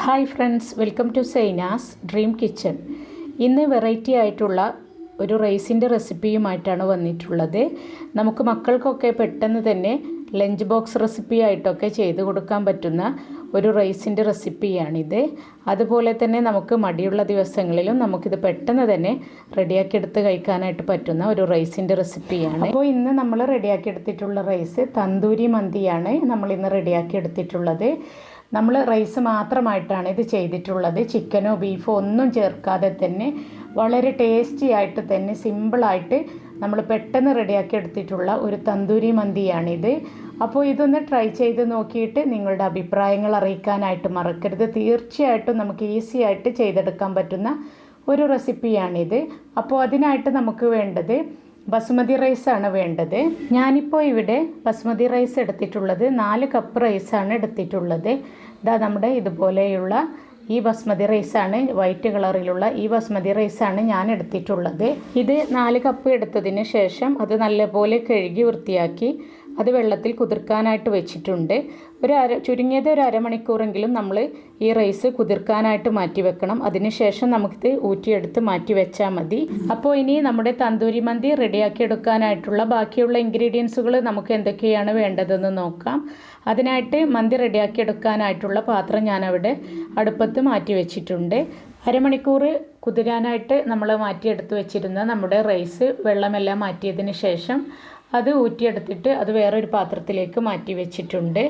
Hi friends, welcome to Saina's dream kitchen. ഇന്ന് variety ആയിട്ടുള്ള ഒരു റൈസിൻ്റെ റെസിപ്പിയുമായിട്ടാണ് വന്നിട്ടുള്ളത്. നമുക്ക് മക്കൾക്കൊക്കെ പെട്ടെന്ന് തന്നെ ലഞ്ച് ബോക്സ് റെസിപ്പി ആയിട്ടൊക്കെ ചെയ്ത് കൊടുക്കാൻ പറ്റുന്ന ഒരു റൈസിൻ്റെ റെസിപ്പിയാണിത്. അതുപോലെ തന്നെ നമുക്ക് മടിയുള്ള ദിവസങ്ങളിലും നമുക്കിത് പെട്ടെന്ന് തന്നെ റെഡിയാക്കി എടുത്ത് കഴിക്കാനായിട്ട് പറ്റുന്ന ഒരു റൈസിൻ്റെ റെസിപ്പിയാണ്. അപ്പോൾ ഇന്ന് നമ്മൾ റെഡിയാക്കി എടുത്തിട്ടുള്ള റൈസ് തന്തൂരി മന്തിയാണ് നമ്മളിന്ന് റെഡിയാക്കി എടുത്തിട്ടുള്ളത്. നമ്മൾ റൈസ് മാത്രമായിട്ടാണ് ഇത് ചെയ്തിട്ടുള്ളത്. ചിക്കനോ ബീഫോ ഒന്നും ചേർക്കാതെ തന്നെ വളരെ ടേസ്റ്റി ആയിട്ട് തന്നെ സിമ്പിളായിട്ട് നമ്മൾ പെട്ടെന്ന് റെഡിയാക്കി എടുത്തിട്ടുള്ള ഒരു തന്തൂരി മന്തിയാണിത്. അപ്പോൾ ഇതൊന്ന് ട്രൈ ചെയ്ത് നോക്കിയിട്ട് നിങ്ങളുടെ അഭിപ്രായങ്ങൾ അറിയിക്കാനായിട്ട് മറക്കരുത്. തീർച്ചയായിട്ടും നമുക്ക് ഈസി ആയിട്ട് ചെയ്തെടുക്കാൻ പറ്റുന്ന ഒരു റെസിപ്പിയാണിത്. അപ്പോൾ അതിനായിട്ട് നമുക്ക് വേണ്ടത് ബസുമതി റൈസാണ് വേണ്ടത്. ഞാനിപ്പോൾ ഇവിടെ ബസുമതി റൈസ് എടുത്തിട്ടുള്ളത് 4 കപ്പ് റൈസാണ് എടുത്തിട്ടുള്ളത്. ഇതാ നമ്മുടെ ഇതുപോലെയുള്ള ഈ ബസ്മതി റൈസാണ്, വൈറ്റ് കളറിലുള്ള ഈ ബസ്മതി റൈസാണ് ഞാൻ എടുത്തിട്ടുള്ളത്. ഇത് 4 കപ്പ് എടുത്തതിന് ശേഷം അത് നല്ലപോലെ കഴുകി വൃത്തിയാക്കി അത് വെള്ളത്തിൽ കുതിർക്കാനായിട്ട് വെച്ചിട്ടുണ്ട്. ചുരുങ്ങിയത് ഒരു അരമണിക്കൂറെങ്കിലും നമ്മൾ ഈ റൈസ് കുതിർക്കാനായിട്ട് മാറ്റി വെക്കണം. അതിനുശേഷം നമുക്കിത് ഊറ്റിയെടുത്ത് മാറ്റി വെച്ചാൽ മതി. അപ്പോൾ ഇനി നമ്മുടെ തന്തൂരി മന്തി റെഡിയാക്കി എടുക്കാനായിട്ടുള്ള ബാക്കിയുള്ള ഇൻഗ്രീഡിയൻസുകൾ നമുക്ക് എന്തൊക്കെയാണ് വേണ്ടതെന്ന് നോക്കാം. അതിനായിട്ട് മന്തി റെഡിയാക്കി എടുക്കാനായിട്ടുള്ള പാത്രം ഞാനവിടെ അടുപ്പത്ത് മാറ്റി വെച്ചിട്ടുണ്ട്. അരമണിക്കൂർ കുതിരാനായിട്ട് നമ്മൾ മാറ്റിയെടുത്ത് വെച്ചിരുന്ന നമ്മുടെ റൈസ് വെള്ളമെല്ലാം മാറ്റിയതിന് ശേഷം അത് ഊറ്റിയെടുത്തിട്ട് അത് വേറൊരു പാത്രത്തിലേക്ക് മാറ്റി വെച്ചിട്ടുണ്ട്.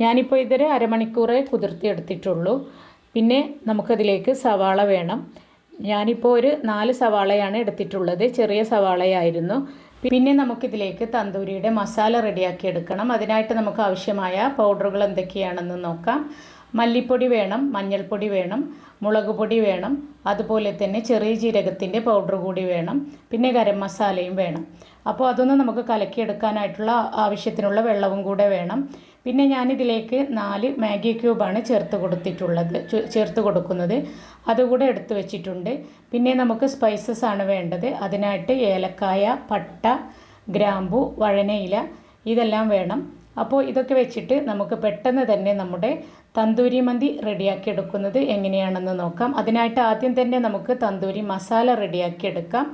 ഞാനിപ്പോൾ ഇതൊരു അരമണിക്കൂറേ കുതിർത്തിയെടുത്തിട്ടുള്ളൂ. പിന്നെ നമുക്കതിലേക്ക് സവാള വേണം. ഞാനിപ്പോൾ ഒരു 4 സവാളയാണ് എടുത്തിട്ടുള്ളത്, ചെറിയ സവാളയായിരുന്നു. പിന്നെ നമുക്കിതിലേക്ക് തന്തൂരിയുടെ മസാല റെഡിയാക്കി എടുക്കണം. അതിനായിട്ട് നമുക്ക് ആവശ്യമായ പൗഡറുകൾ എന്തൊക്കെയാണെന്ന് നോക്കാം. മല്ലിപ്പൊടി വേണം, മഞ്ഞൾപ്പൊടി വേണം, മുളക് പൊടി വേണം, അതുപോലെ തന്നെ ചെറിയ ജീരകത്തിൻ്റെ പൗഡർ കൂടി വേണം, പിന്നെ ഗരം മസാലയും വേണം. അപ്പോൾ അതൊന്ന് നമുക്ക് കലക്കിയെടുക്കാനായിട്ടുള്ള ആവശ്യത്തിനുള്ള വെള്ളവും കൂടെ വേണം. പിന്നെ ഞാനിതിലേക്ക് 4 മാഗി ക്യൂബാണ് ചേർത്ത് കൊടുക്കുന്നത്. അതുകൂടെ എടുത്തു വെച്ചിട്ടുണ്ട്. പിന്നെ നമുക്ക് സ്പൈസസ് ആണ് വേണ്ടത്. അതിനായിട്ട് ഏലക്കായ, പട്ട, ഗ്രാമ്പു, വഴനയില ഇതെല്ലാം വേണം. അപ്പോൾ ഇതൊക്കെ വെച്ചിട്ട് നമുക്ക് പെട്ടെന്ന് തന്നെ നമ്മുടെ തന്തൂരി മന്തി റെഡിയാക്കി എടുക്കുന്നത് എങ്ങനെയാണെന്ന് നോക്കാം. അതിനായിട്ട് ആദ്യം തന്നെ നമുക്ക് തന്തൂരി മസാല റെഡിയാക്കി എടുക്കാം.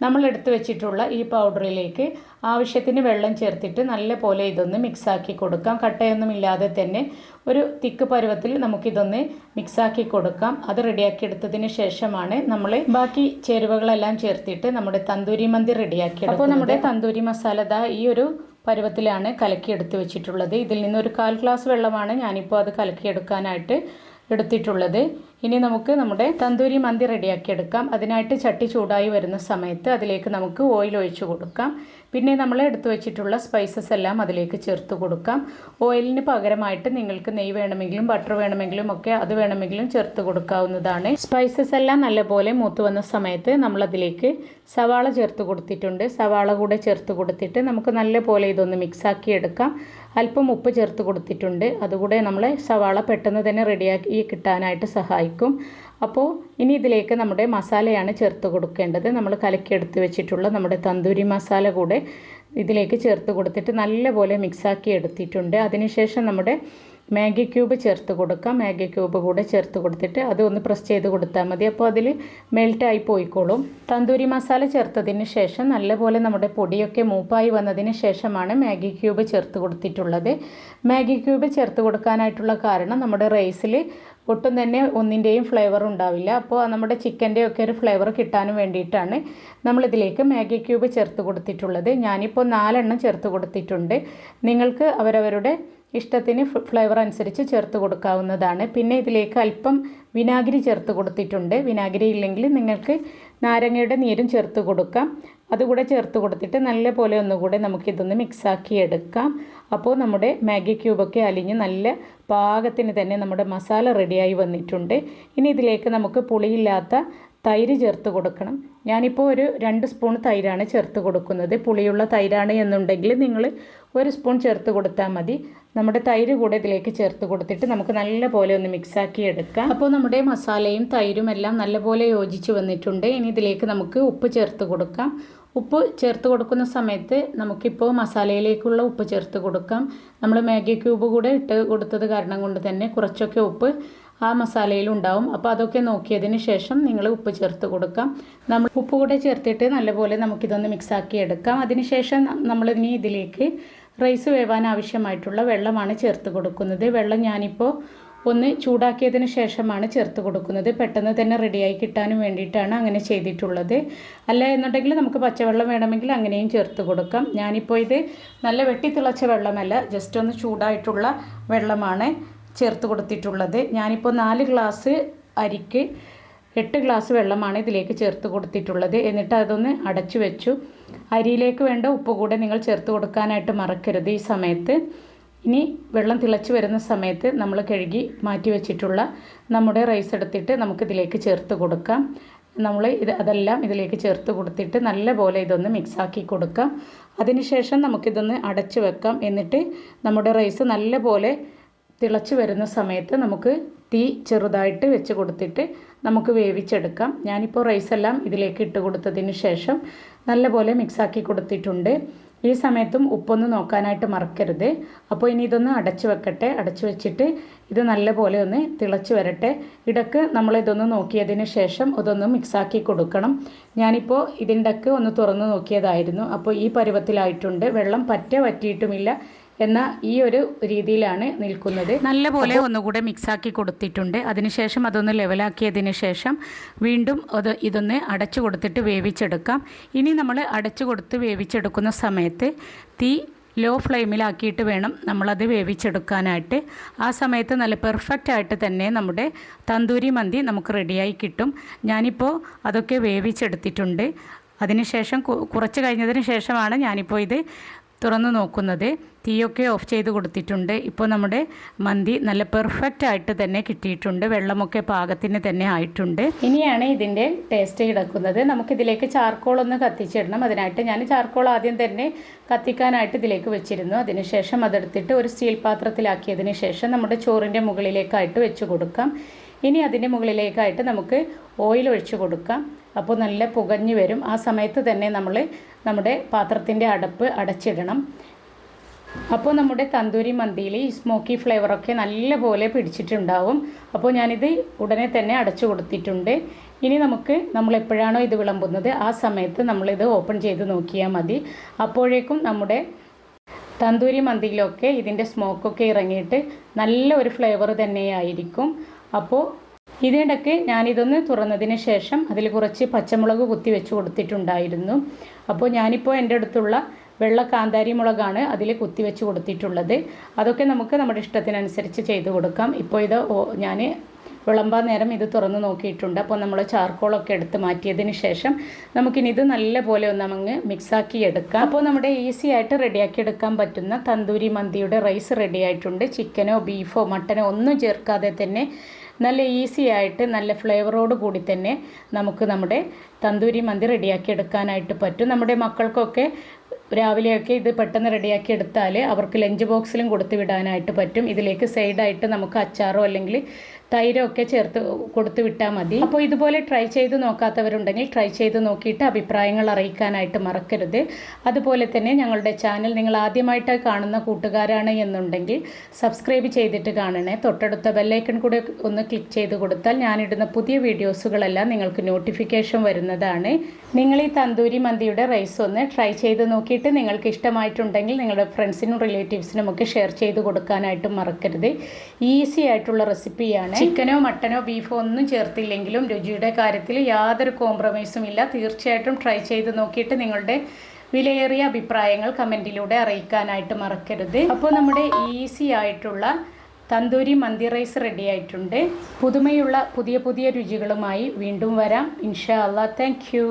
നമ്മൾ എടുത്തു വെച്ചിട്ടുള്ള ഈ പൗഡറിലേക്ക് ആവശ്യത്തിന് വെള്ളം ചേർത്തിട്ട് നല്ല പോലെ ഇതൊന്ന് മിക്സാക്കി കൊടുക്കാം. കട്ടയൊന്നും ഇല്ലാതെ തന്നെ ഒരു തിക്ക് പരുവത്തിൽ നമുക്കിതൊന്ന് മിക്സാക്കി കൊടുക്കാം. അത് റെഡിയാക്കി എടുത്തതിന് ശേഷമാണ് നമ്മൾ ബാക്കി ചേരുവകളെല്ലാം ചേർത്തിട്ട് നമ്മുടെ തന്തൂരി മന്തി റെഡിയാക്കി എടുക്കുന്നത്. അപ്പോൾ നമ്മുടെ തന്തൂരി മസാല ഈ ഒരു പരുവത്തിലാണ് കലക്കി എടുത്ത് വെച്ചിട്ടുള്ളത്. ഇതിൽ നിന്നൊരു 1/4 ഗ്ലാസ് വെള്ളമാണ് ഞാനിപ്പോൾ അത് കലക്കിയെടുക്കാനായിട്ട് എടുത്തിട്ടുള്ളത്. ഇനി നമുക്ക് നമ്മുടെ തന്തൂരി മന്തി റെഡിയാക്കി എടുക്കാം. അതിനായിട്ട് ചട്ടി ചൂടായി വരുന്ന സമയത്ത് അതിലേക്ക് നമുക്ക് ഓയിൽ ഒഴിച്ചു കൊടുക്കാം. പിന്നെ നമ്മൾ എടുത്തു വെച്ചിട്ടുള്ള സ്പൈസസ് എല്ലാം അതിലേക്ക് ചേർത്ത് കൊടുക്കാം. ഓയിലിന് പകരമായിട്ട് നിങ്ങൾക്ക് നെയ്യ് വേണമെങ്കിലും ബട്ടർ വേണമെങ്കിലും ഒക്കെ അത് വേണമെങ്കിലും ചേർത്ത് കൊടുക്കാവുന്നതാണ്. സ്പൈസസ് എല്ലാം നല്ലപോലെ മൂത്ത് വന്ന സമയത്ത് നമ്മളതിലേക്ക് സവാള ചേർത്ത് കൊടുത്തിട്ടുണ്ട്. സവാള കൂടെ ചേർത്ത് കൊടുത്തിട്ട് നമുക്ക് നല്ലപോലെ ഇതൊന്ന് മിക്സാക്കി എടുക്കാം. അല്പം ഉപ്പ് ചേർത്ത് കൊടുത്തിട്ടുണ്ട്. അതുകൂടെ നമ്മളെ സവാള പെട്ടെന്ന് തന്നെ റെഡിയാക്കി കിട്ടാനായിട്ട് സഹായിക്കും. അപ്പോൾ ഇനി ഇതിലേക്ക് നമ്മുടെ മസാലയാണ് ചേർത്ത് കൊടുക്കേണ്ടത്. നമ്മൾ കലക്കിയെടുത്ത് വെച്ചിട്ടുള്ള നമ്മുടെ തന്തൂരി മസാല കൂടെ ഇതിലേക്ക് ചേർത്ത് കൊടുത്തിട്ട് നല്ലപോലെ മിക്സാക്കി എടുത്തിട്ടുണ്ട്. അതിനുശേഷം നമ്മുടെ മാഗി ക്യൂബ് ചേർത്ത് കൊടുക്കാം. മാഗി ക്യൂബ് കൂടെ ചേർത്ത് കൊടുത്തിട്ട് അതൊന്ന് പ്രസ് ചെയ്ത് കൊടുത്താൽ മതി. അപ്പോൾ അതിൽ മെൽറ്റായി പോയിക്കോളും. തന്തൂരി മസാല ചേർത്തതിന് ശേഷം നല്ലപോലെ നമ്മുടെ പൊടിയൊക്കെ മൂപ്പായി വന്നതിന് ശേഷമാണ് മാഗി ക്യൂബ് ചേർത്ത് കൊടുത്തിട്ടുള്ളത്. മാഗി ക്യൂബ് ചേർത്ത് കൊടുക്കാനായിട്ടുള്ള കാരണം നമ്മുടെ റൈസിൽ ഒട്ടും തന്നെ ഒന്നിൻ്റെയും ഫ്ലേവർ ഉണ്ടാവില്ല. അപ്പോൾ നമ്മുടെ ചിക്കൻ്റെ ഒക്കെ ഒരു ഫ്ലേവർ കിട്ടാനും വേണ്ടിയിട്ടാണ് നമ്മളിതിലേക്ക് മാഗി ക്യൂബ് ചേർത്ത് കൊടുത്തിട്ടുള്ളത്. ഞാനിപ്പോൾ 4 എണ്ണം ചേർത്ത് കൊടുത്തിട്ടുണ്ട്. നിങ്ങൾക്ക് അവരവരുടെ ഇഷ്ടത്തിന് ഫ്ലേവർ അനുസരിച്ച് ചേർത്ത് കൊടുക്കാവുന്നതാണ്. പിന്നെ ഇതിലേക്ക് അല്പം വിനാഗിരി ചേർത്ത് കൊടുത്തിട്ടുണ്ട്. വിനാഗിരി ഇല്ലെങ്കിൽ നിങ്ങൾക്ക് നാരങ്ങയുടെ നീരും ചേർത്ത് കൊടുക്കാം. അതുകൂടെ ചേർത്ത് കൊടുത്തിട്ട് നല്ലപോലെ ഒന്നുകൂടെ നമുക്കിതൊന്ന് മിക്സാക്കി എടുക്കാം. അപ്പോൾ നമ്മുടെ മാഗി ക്യൂബൊക്കെ അലിഞ്ഞ് നല്ല പാകത്തിന് തന്നെ നമ്മുടെ മസാല റെഡിയായി വന്നിട്ടുണ്ട്. ഇനി ഇതിലേക്ക് നമുക്ക് പുളിയില്ലാത്ത തൈര് ചേർത്ത് കൊടുക്കണം. ഞാനിപ്പോൾ ഒരു 2 സ്പൂൺ തൈരാണ് ചേർത്ത് കൊടുക്കുന്നത്. പുളിയുള്ള തൈരാണ് എന്നുണ്ടെങ്കിൽ നിങ്ങൾ 1 സ്പൂൺ ചേർത്ത് കൊടുത്താൽ മതി. നമ്മുടെ തൈര് കൂടെ ഇതിലേക്ക് ചേർത്ത് കൊടുത്തിട്ട് നമുക്ക് നല്ലപോലെ ഒന്ന് മിക്സാക്കി എടുക്കാം. അപ്പോൾ നമ്മുടെ മസാലയും തൈരും എല്ലാം നല്ലപോലെ യോജിച്ച് വന്നിട്ടുണ്ട്. ഇനി ഇതിലേക്ക് നമുക്ക് ഉപ്പ് ചേർത്ത് കൊടുക്കാം. ഉപ്പ് ചേർത്ത് കൊടുക്കുന്ന സമയത്ത് നമുക്കിപ്പോൾ മസാലയിലേക്കുള്ള ഉപ്പ് ചേർത്ത് കൊടുക്കാം. നമ്മൾ മാഗി ക്യൂബ് കൂടെ ഇട്ട് കൊടുത്തത് കാരണം കൊണ്ട് തന്നെ കുറച്ചൊക്കെ ഉപ്പ് ആ മസാലയിലുണ്ടാവും. അപ്പോൾ അതൊക്കെ നോക്കിയതിന് ശേഷം നിങ്ങൾ ഉപ്പ് ചേർത്ത് കൊടുക്കാം. നമ്മൾ ഉപ്പ് കൂടെ ചേർത്തിട്ട് നല്ലപോലെ നമുക്കിതൊന്ന് മിക്സാക്കി എടുക്കാം. അതിനുശേഷം നമ്മളിനി ഇതിലേക്ക് റൈസ് വേവാൻ ആവശ്യമായിട്ടുള്ള വെള്ളമാണ് ചേർത്ത് കൊടുക്കുന്നത്. വെള്ളം ഞാനിപ്പോൾ ഒന്ന് ചൂടാക്കിയതിന് ശേഷമാണ് ചേർത്ത് കൊടുക്കുന്നത്. പെട്ടെന്ന് തന്നെ റെഡിയായി കിട്ടാനും വേണ്ടിയിട്ടാണ് അങ്ങനെ ചെയ്തിട്ടുള്ളത്. അല്ല എന്നുണ്ടെങ്കിൽ നമുക്ക് പച്ചവെള്ളം വേണമെങ്കിൽ അങ്ങനെയും ചേർത്ത് കൊടുക്കാം. ഞാനിപ്പോൾ ഇത് നല്ല വെട്ടിത്തിളച്ച വെള്ളമല്ല, ജസ്റ്റ് ഒന്ന് ചൂടായിട്ടുള്ള വെള്ളമാണ് ചേർത്ത് കൊടുത്തിട്ടുള്ളത്. ഞാനിപ്പോൾ 4 ഗ്ലാസ് അരിക്ക് 8 ഗ്ലാസ് വെള്ളമാണ് ഇതിലേക്ക് ചേർത്ത് കൊടുത്തിട്ടുള്ളത്. എന്നിട്ട് അതൊന്ന് അടച്ചു വെച്ചു. അരിയിലേക്ക് വേണ്ട ഉപ്പ് കൂടെ നിങ്ങൾ ചേർത്ത് കൊടുക്കാനായിട്ട് മറക്കരുത് ഈ സമയത്ത്. ഇനി വെള്ളം തിളച്ച് വരുന്ന സമയത്ത് നമ്മൾ കഴുകി മാറ്റി വെച്ചിട്ടുള്ള നമ്മുടെ റൈസ് എടുത്തിട്ട് നമുക്കിതിലേക്ക് ചേർത്ത് കൊടുക്കാം. അതെല്ലാം ഇതിലേക്ക് ചേർത്ത് കൊടുത്തിട്ട് നല്ലപോലെ ഇതൊന്ന് മിക്സാക്കി കൊടുക്കാം. അതിനുശേഷം നമുക്കിതൊന്ന് അടച്ചു വെക്കാം. എന്നിട്ട് നമ്മുടെ റൈസ് നല്ലപോലെ തിളച്ച് വരുന്ന സമയത്ത് നമുക്ക് തീ ചെറുതായിട്ട് വെച്ച് കൊടുത്തിട്ട് നമുക്ക് വേവിച്ചെടുക്കാം. ഞാനിപ്പോൾ റൈസെല്ലാം ഇതിലേക്ക് ഇട്ട് കൊടുത്തതിന് ശേഷം നല്ലപോലെ മിക്സാക്കി കൊടുത്തിട്ടുണ്ട്. ഈ സമയത്തും ഉപ്പൊന്ന് നോക്കാനായിട്ട് മറക്കരുത്. അപ്പോൾ ഇനി ഇതൊന്ന് അടച്ചു വെക്കട്ടെ. അടച്ചു വെച്ചിട്ട് ഇത് നല്ലപോലെ ഒന്ന് തിളച്ച് വരട്ടെ. ഇടയ്ക്ക് നമ്മളിതൊന്ന് നോക്കിയതിന് ശേഷം ഇതൊന്ന് മിക്സാക്കി കൊടുക്കണം. ഞാനിപ്പോൾ ഇതിൻ്റെക്ക് ഒന്ന് തുറന്ന് നോക്കിയതായിരുന്നു. അപ്പോൾ ഈ പരുവത്തിലായിട്ടുണ്ട്. വെള്ളം പറ്റ വറ്റിയിട്ടുമില്ല എന്ന ഈ ഒരു രീതിയിലാണ് നിൽക്കുന്നത്. നല്ലപോലെ ഒന്നുകൂടെ മിക്സാക്കി കൊടുത്തിട്ടുണ്ട്. അതിനുശേഷം അതൊന്ന് ലെവലാക്കിയതിന് ശേഷം വീണ്ടും ഇതൊന്ന് അടച്ചു കൊടുത്തിട്ട് വേവിച്ചെടുക്കാം. ഇനി നമ്മൾ അടച്ചു കൊടുത്ത് വേവിച്ചെടുക്കുന്ന സമയത്ത് തീ ലോ ഫ്ലെയിമിലാക്കിയിട്ട് വേണം നമ്മളത് വേവിച്ചെടുക്കാനായിട്ട്. ആ സമയത്ത് നല്ല പെർഫെക്റ്റ് ആയിട്ട് തന്നെ നമ്മുടെ തന്തൂരി മന്തി നമുക്ക് റെഡിയായി കിട്ടും. ഞാനിപ്പോൾ അതൊക്കെ വേവിച്ചെടുത്തിട്ടുണ്ട്. അതിനുശേഷം കുറച്ച് കഴിഞ്ഞതിന് ശേഷമാണ് ഞാനിപ്പോൾ ഇത് തുറന്ന് നോക്കുന്നത്. തീയൊക്കെ ഓഫ് ചെയ്ത് കൊടുത്തിട്ടുണ്ട്. ഇപ്പോൾ നമ്മുടെ മന്തി നല്ല പെർഫെക്റ്റ് ആയിട്ട് തന്നെ കിട്ടിയിട്ടുണ്ട്. വെള്ളമൊക്കെ പാകത്തിന് തന്നെ ആയിട്ടുണ്ട്. ഇനിയാണ് ഇതിൻ്റെ ടേസ്റ്റ് കിടക്കുന്നത്. നമുക്കിതിലേക്ക് ചാർക്കോൾ ഒന്ന് കത്തിച്ചിടണം. അതിനായിട്ട് ഞാൻ ചാർക്കോൾ ആദ്യം തന്നെ കത്തിക്കാനായിട്ട് ഇതിലേക്ക് വെച്ചിരുന്നു. അതിനുശേഷം അതെടുത്തിട്ട് ഒരു സ്റ്റീൽ പാത്രത്തിലാക്കിയതിന് ശേഷം നമ്മുടെ ചോറിൻ്റെ മുകളിലേക്കായിട്ട് വെച്ച് കൊടുക്കാം. ഇനി അതിൻ്റെ മുകളിലേക്കായിട്ട് നമുക്ക് ഓയിൽ ഒഴിച്ച് കൊടുക്കാം. അപ്പോൾ നല്ല പുകഞ്ഞ് വരും. ആ സമയത്ത് തന്നെ നമ്മൾ നമ്മുടെ പാത്രത്തിൻ്റെ അടപ്പ് അടച്ചിടണം. അപ്പോൾ നമ്മുടെ തന്തൂരി മന്തിയിൽ ഈ സ്മോക്കി ഫ്ലേവറൊക്കെ നല്ലപോലെ പിടിച്ചിട്ടുണ്ടാവും. അപ്പോൾ ഞാനിത് ഉടനെ തന്നെ അടച്ചു കൊടുത്തിട്ടുണ്ട്. ഇനി നമ്മൾ എപ്പോഴാണോ ഇത് വിളമ്പുന്നത് ആ സമയത്ത് നമ്മളിത് ഓപ്പൺ ചെയ്ത് നോക്കിയാൽ മതി. അപ്പോഴേക്കും നമ്മുടെ തന്തൂരി മന്തിയിലൊക്കെ ഇതിൻ്റെ സ്മോക്കൊക്കെ ഇറങ്ങിയിട്ട് നല്ല ഒരു ഫ്ലേവർ തന്നെയായിരിക്കും. അപ്പോൾ ഇതിനിടയ്ക്ക് ഞാനിതൊന്ന് തുറന്നതിന് ശേഷം അതിൽ കുറച്ച് പച്ചമുളക് കുത്തി വെച്ച് കൊടുത്തിട്ടുണ്ടായിരുന്നു. അപ്പോൾ ഞാനിപ്പോൾ എൻ്റെ അടുത്തുള്ള വെള്ള കാന്താരി മുളകാണ് അതിൽ കുത്തി വെച്ച് കൊടുത്തിട്ടുള്ളത്. അതൊക്കെ നമുക്ക് നമ്മുടെ ഇഷ്ടത്തിനനുസരിച്ച് ചെയ്ത് കൊടുക്കാം. ഇപ്പോൾ ഇത് ഞാൻ വിളമ്പാൻ നേരം ഇത് തുറന്ന് നോക്കിയിട്ടുണ്ട്. അപ്പോൾ നമ്മൾ ചാർക്കോളൊക്കെ എടുത്ത് മാറ്റിയതിന് ശേഷം നമുക്കിനി ഇത് നല്ലപോലെ ഒന്ന് അങ്ങ് മിക്സാക്കി എടുക്കാം. അപ്പോൾ നമ്മുടെ ഈസി ആയിട്ട് റെഡിയാക്കി എടുക്കാൻ പറ്റുന്ന തന്തൂരി മന്തിയുടെ റൈസ് റെഡി ആയിട്ടുണ്ട്. ചിക്കനോ ബീഫോ മട്ടനോ ഒന്നും ചേർക്കാതെ തന്നെ നല്ല ഈസി ആയിട്ട് നല്ല ഫ്ലേവറോട് കൂടി തന്നെ നമുക്ക് നമ്മുടെ തന്തൂരി മന്തി റെഡിയാക്കി എടുക്കാനായിട്ട് പറ്റും. നമ്മുടെ മക്കൾക്കൊക്കെ രാവിലെയൊക്കെ ഇത് പെട്ടെന്ന് റെഡിയാക്കി എടുത്താൽ അവർക്ക് ലഞ്ച് ബോക്സിലും കൊടുത്തു വിടാനായിട്ട് പറ്റും. ഇതിലേക്ക് സൈഡായിട്ട് നമുക്ക് അച്ചാറോ അല്ലെങ്കിൽ തൈരോ ഒക്കെ ചേർത്ത് കൊടുത്തു വിട്ടാൽ മതി. അപ്പോൾ ഇതുപോലെ ട്രൈ ചെയ്ത് നോക്കാത്തവരുണ്ടെങ്കിൽ ട്രൈ ചെയ്ത് നോക്കിയിട്ട് അഭിപ്രായങ്ങൾ അറിയിക്കാനായിട്ട് മറക്കരുത്. അതുപോലെ തന്നെ ഞങ്ങളുടെ ചാനൽ നിങ്ങൾ ആദ്യമായിട്ട് കാണുന്ന കൂട്ടുകാരാണ് എന്നുണ്ടെങ്കിൽ സബ്സ്ക്രൈബ് ചെയ്തിട്ട് കാണണേ. തൊട്ടടുത്ത ബെല്ലൈക്കൺ കൂടെ ഒന്ന് ക്ലിക്ക് ചെയ്ത് കൊടുത്താൽ ഞാനിടുന്ന പുതിയ വീഡിയോസുകളെല്ലാം നിങ്ങൾക്ക് നോട്ടിഫിക്കേഷൻ വരുന്നതാണ്. നിങ്ങൾ ഈ തന്തൂരി മന്തിയുടെ റൈസ് ഒന്ന് ട്രൈ ചെയ്ത് നോക്കിയിട്ട് നിങ്ങൾക്ക് ഇഷ്ടമായിട്ടുണ്ടെങ്കിൽ നിങ്ങളുടെ ഫ്രണ്ട്സിനും റിലേറ്റീവ്സിനും ഒക്കെ ഷെയർ ചെയ്ത് കൊടുക്കാനായിട്ട് മറക്കരുത്. ഈസി ആയിട്ടുള്ള റെസിപ്പിയാണ്. ചിക്കനോ മട്ടനോ ബീഫോ ഒന്നും ചേർത്തില്ലെങ്കിലും രുചിയുടെ കാര്യത്തിൽ യാതൊരു കോംപ്രമൈസും ഇല്ല. തീർച്ചയായിട്ടും ട്രൈ ചെയ്ത് നോക്കിയിട്ട് നിങ്ങളുടെ വിലയേറിയ അഭിപ്രായങ്ങൾ കമൻറ്റിലൂടെ അറിയിക്കാനായിട്ട് മറക്കരുത്. അപ്പോൾ നമ്മുടെ ഈസി ആയിട്ടുള്ള തന്തൂരി മന്തി റൈസ് റെഡി ആയിട്ടുണ്ട്. പുതുമയുള്ള പുതിയ രുചികളുമായി വീണ്ടും വരാം ഇൻഷാ അല്ലാഹ്. Thank you.